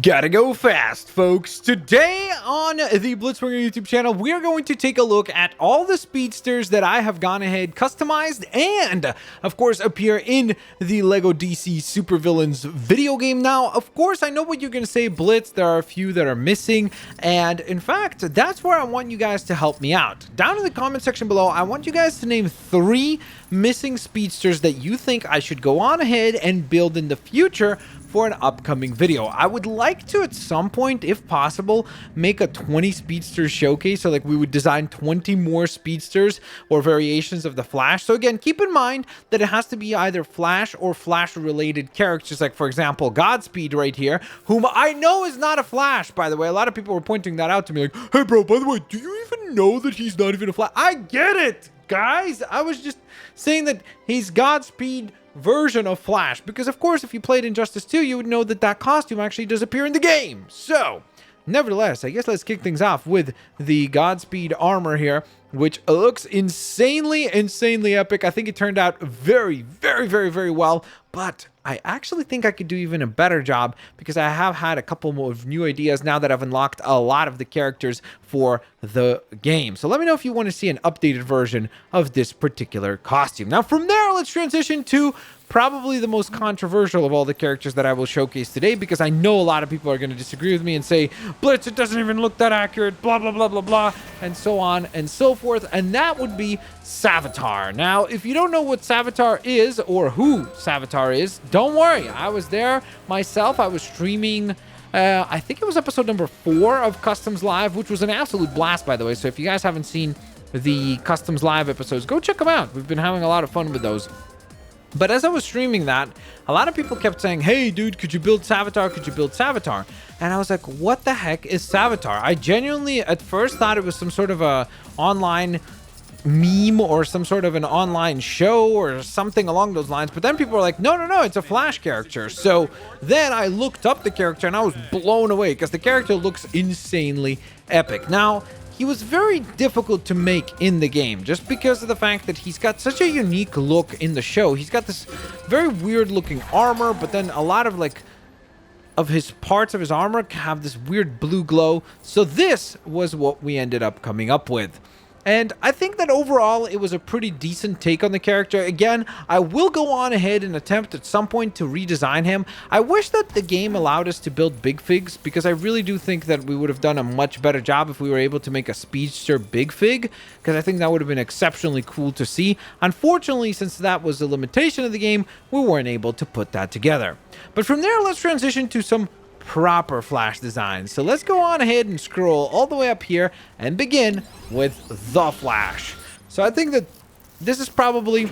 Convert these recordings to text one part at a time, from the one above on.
Gotta go fast, folks. Today on the Blitzwinger YouTube channel, we are going to take a look at all the speedsters that I have gone ahead, customized, and, of course, appear in the LEGO DC Supervillains video game. Now, of course, I know what you're going to say, Blitz. There are a few that are missing, and, in fact, that's where I want you guys to help me out. Down in the comment section below, I want you guys to name 3 missing speedsters that you think I should go on ahead and build in the future for an upcoming video. I would like to, at some point, if possible, make a 20 speedsters showcase. So like we would design 20 more speedsters or variations of the Flash. So again, keep in mind that it has to be either Flash or Flash related characters. Like for example, Godspeed right here, whom I know is not a Flash, by the way. A lot of people were pointing that out to me like, hey bro, by the way, do you even know that he's not even a Flash? I get it, guys. I was just saying that he's Godspeed version of Flash, because of course if you played Injustice 2 you would know that that costume actually does appear in the game. So nevertheless, I guess let's kick things off with the Godspeed armor here, which looks insanely epic. I think it turned out very well, but I actually think I could do even a better job because I have had a couple more new ideas now that I've unlocked a lot of the characters for the game. So let me know if you want to see an updated version of this particular costume. Now from there, let's transition to probably the most controversial of all the characters that I will showcase today, because I know a lot of people are going to disagree with me and say, Blitz, it doesn't even look that accurate, blah, blah, blah, blah, blah, and so on and so forth. And that would be Savitar. Now, if you don't know what Savitar is or who Savitar is, don't worry. I was there myself. I was streaming, I think it was episode number 4 of Customs Live, which was an absolute blast, by the way. So if you guys haven't seen the Customs Live episodes, go check them out. We've been having a lot of fun with those. But as I was streaming that, a lot of people kept saying, hey, dude, could you build Savitar? Could you build Savitar? And I was like, what the heck is Savitar? I genuinely, at first, thought it was some sort of a online meme or some sort of an online show or something along those lines. But then people were like, no, it's a Flash character. So then I looked up the character and I was blown away because the character looks insanely epic. Now, he was very difficult to make in the game just because of the fact that he's got such a unique look in the show. He's got this very weird looking armor, but then a lot of his parts of his armor have this weird blue glow. So this was what we ended up coming up with. And I think that overall it was a pretty decent take on the character. Again, I will go on ahead and attempt at some point to redesign him. I wish that the game allowed us to build big figs, because I really do think that we would have done a much better job if we were able to make a speedster big fig, because I think that would have been exceptionally cool to see. Unfortunately, since that was a limitation of the game, we weren't able to put that together. But from there, let's transition to some proper Flash design. So let's go on ahead and scroll all the way up here and begin with the Flash. So I think that this is probably,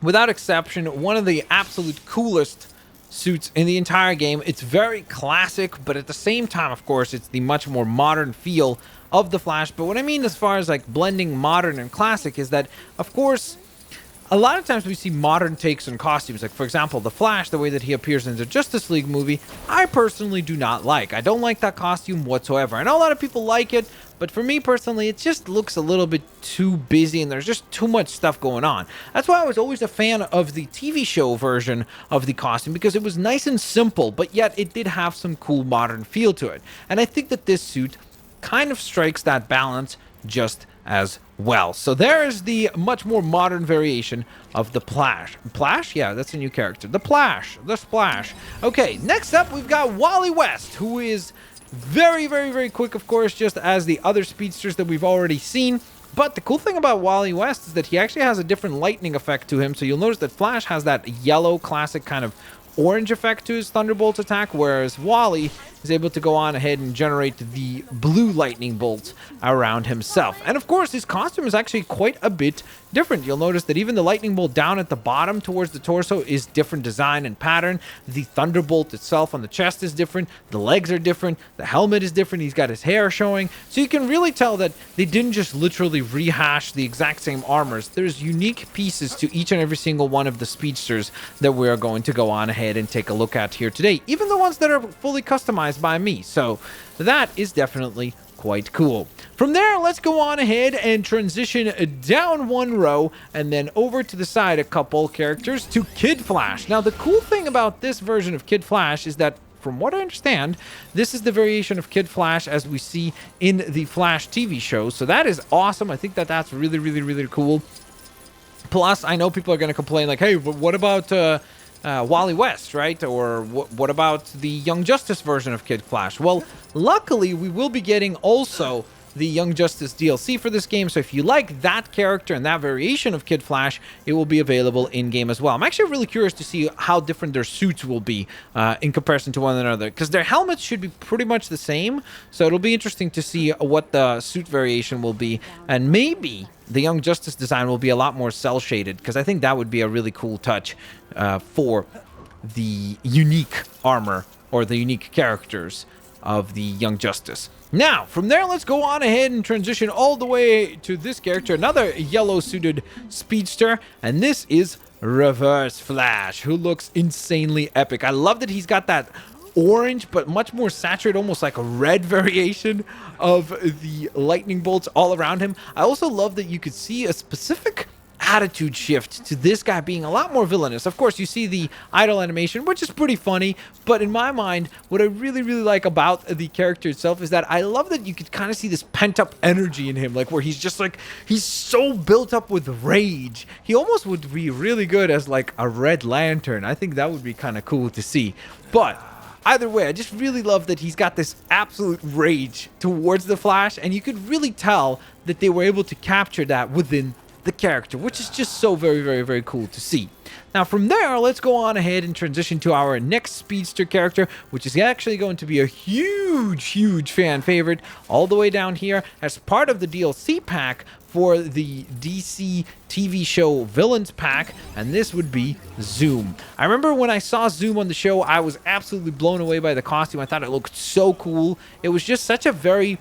without exception, one of the absolute coolest suits in the entire game. It's very classic, but at the same time, of course, it's the much more modern feel of the Flash. But what I mean as far as like blending modern and classic is that, of course, a lot of times we see modern takes on costumes. Like, for example, the Flash, the way that he appears in the Justice League movie, I personally do not like. I don't like that costume whatsoever. I know a lot of people like it, but for me personally, it just looks a little bit too busy and there's just too much stuff going on. That's why I was always a fan of the TV show version of the costume, because it was nice and simple, but yet it did have some cool modern feel to it. And I think that this suit kind of strikes that balance just as well. So there is the much more modern variation of the Plash. Plash? Yeah, that's a new character. The Plash. The Splash. Okay, next up we've got Wally West, who is very quick, of course, just as the other speedsters that we've already seen. But the cool thing about Wally West is that he actually has a different lightning effect to him. So you'll notice that Flash has that yellow classic kind of orange effect to his Thunderbolt attack, whereas Wally is able to go on ahead and generate the blue lightning bolts around himself. And of course, his costume is actually quite a bit different. You'll notice that even the lightning bolt down at the bottom towards the torso is different design and pattern. The Thunderbolt itself on the chest is different. The legs are different. The helmet is different. He's got his hair showing. So you can really tell that they didn't just literally rehash the exact same armors. There's unique pieces to each and every single one of the speedsters that we're going to go on ahead and take a look at here today, even the ones that are fully customized by me. So that is definitely quite cool. From there, let's go on ahead and transition down one row and then over to the side a couple characters to Kid Flash. Now, the cool thing about this version of Kid Flash is that from what I understand, this is the variation of Kid Flash as we see in the Flash TV show. So that is awesome. I think that that's really, really, really cool. Plus, I know people are going to complain like, hey, what about Wally West, right? Or what about the Young Justice version of Kid Flash? Well, luckily, we will be getting also the Young Justice DLC for this game. So if you like that character and that variation of Kid Flash, it will be available in-game as well. I'm actually really curious to see how different their suits will be in comparison to one another, because their helmets should be pretty much the same. So it'll be interesting to see what the suit variation will be. And maybe the Young Justice design will be a lot more cel-shaded, because I think that would be a really cool touch for the unique armor or the unique characters of the Young Justice. Now, from there, let's go on ahead and transition all the way to this character, another yellow-suited speedster, and this is Reverse Flash, who looks insanely epic. I love that he's got that orange, but much more saturated, almost like a red variation of the lightning bolts all around him. I also love that you could see a specific attitude shift to this guy being a lot more villainous. Of course, you see the idle animation, which is pretty funny, but in my mind, what I really, really like about the character itself is that I love that you could kind of see this pent-up energy in him, like where he's just like, he's so built up with rage. He almost would be really good as like a Red Lantern. I think that would be kind of cool to see. But either way, I just really love that he's got this absolute rage towards the Flash, and you could really tell that they were able to capture that within the character, which is just so very, very, very cool to see. Now, from there, let's go on ahead and transition to our next speedster character, which is actually going to be a huge, huge fan favorite all the way down here as part of the DLC pack for the DC TV show Villains pack, and this would be Zoom. I remember when I saw Zoom on the show, I was absolutely blown away by the costume. I thought it looked so cool. It was just such a very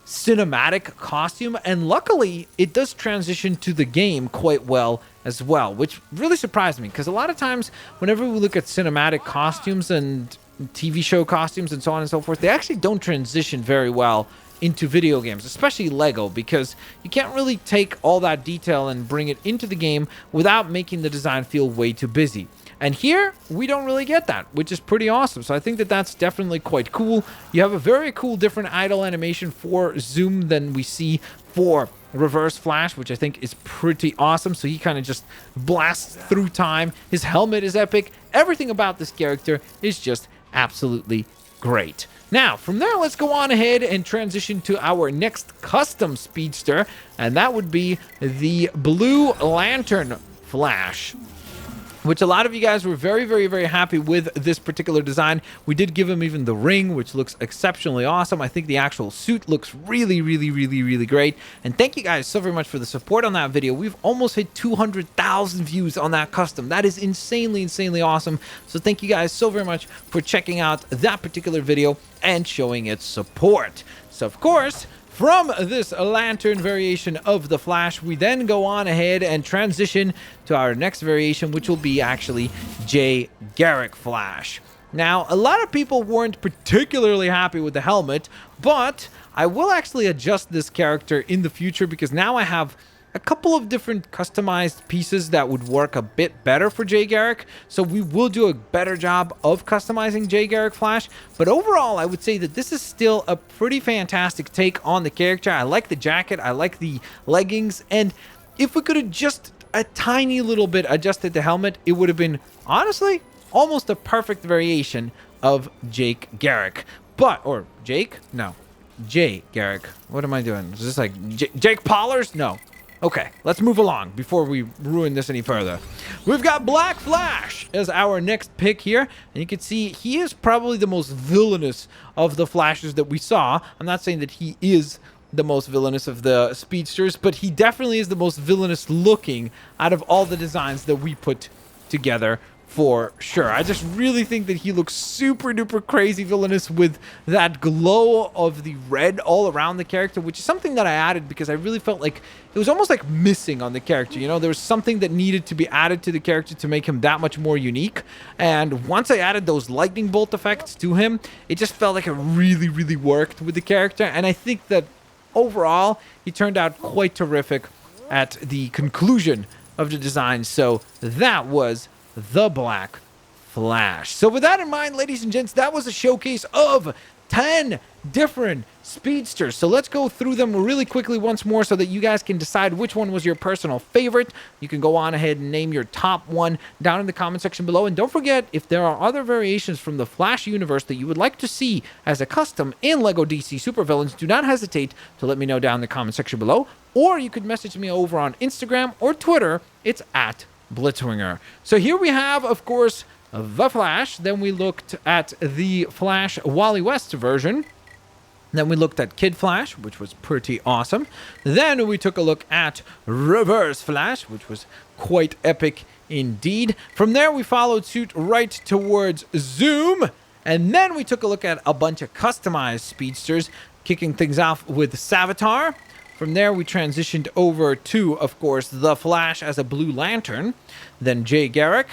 cinematic costume, and luckily it does transition to the game quite well as well, which really surprised me, because a lot of times whenever we look at cinematic costumes and TV show costumes and so on and so forth, they actually don't transition very well into video games, especially Lego, because you can't really take all that detail and bring it into the game without making the design feel way too busy. And here, we don't really get that, which is pretty awesome. So I think that that's definitely quite cool. You have a very cool different idle animation for Zoom than we see for Reverse Flash, which I think is pretty awesome. So he kind of just blasts through time. His helmet is epic. Everything about this character is just absolutely great. Now, from there, let's go on ahead and transition to our next custom speedster, and that would be the Blue Lantern Flash, which a lot of you guys were very, very, very happy with this particular design. We did give him even the ring, which looks exceptionally awesome. I think the actual suit looks really, really, really, really great. And thank you guys so very much for the support on that video. We've almost hit 200,000 views on that custom. That is insanely, insanely awesome. So thank you guys so very much for checking out that particular video and showing its support. So, of course, from this lantern variation of the Flash, we then go on ahead and transition to our next variation, which will be actually Jay Garrick Flash. Now, a lot of people weren't particularly happy with the helmet, but I will actually adjust this character in the future, because now I have a couple of different customized pieces that would work a bit better for Jay Garrick. So we will do a better job of customizing Jay Garrick Flash. But overall, I would say that this is still a pretty fantastic take on the character. I like the jacket. I like the leggings. And if we could have just a tiny little bit adjusted the helmet, it would have been, honestly, almost a perfect variation of Jake Garrick. Or Jake? No. Jay Garrick. What am I doing? Is this like Jake Paulers? No. Okay, let's move along before we ruin this any further. We've got Black Flash as our next pick here. And you can see he is probably the most villainous of the Flashes that we saw. I'm not saying that he is the most villainous of the speedsters, but he definitely is the most villainous looking out of all the designs that we put together for sure. I just really think that he looks super duper crazy villainous with that glow of the red all around the character, which is something that I added because I really felt like it was almost like missing on the character. You know, there was something that needed to be added to the character to make him that much more unique. And once I added those lightning bolt effects to him, it just felt like it really, really worked with the character. And I think that overall, he turned out quite terrific at the conclusion of the design. So that was the Black Flash. So with that in mind, ladies and gents, that was a showcase of 10 different speedsters. So let's go through them really quickly once more so that you guys can decide which one was your personal favorite. You can go on ahead and name your top one down in the comment section below. And don't forget, if there are other variations from the Flash universe that you would like to see as a custom in LEGO DC Supervillains, do not hesitate to let me know down in the comment section below. Or you could message me over on Instagram or Twitter. It's at Blitzwinger. So here we have, of course, the Flash. Then we looked at the Flash Wally West version. Then we looked at Kid Flash, which was pretty awesome. Then we took a look at Reverse Flash, which was quite epic indeed. From there, we followed suit right towards Zoom. And then we took a look at a bunch of customized speedsters, kicking things off with Savitar. From there, we transitioned over to, of course, the Flash as a Blue Lantern. Then Jay Garrick,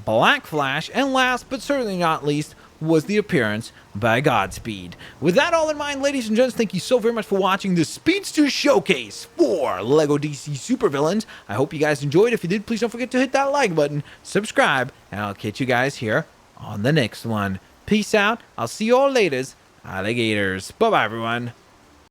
Black Flash, and last but certainly not least was the appearance by Godspeed. With that all in mind, ladies and gents, thank you so very much for watching this Speedster Showcase for LEGO DC Supervillains. I hope you guys enjoyed. If you did, please don't forget to hit that like button, subscribe, and I'll catch you guys here on the next one. Peace out. I'll see you all later, alligators. Bye-bye, everyone.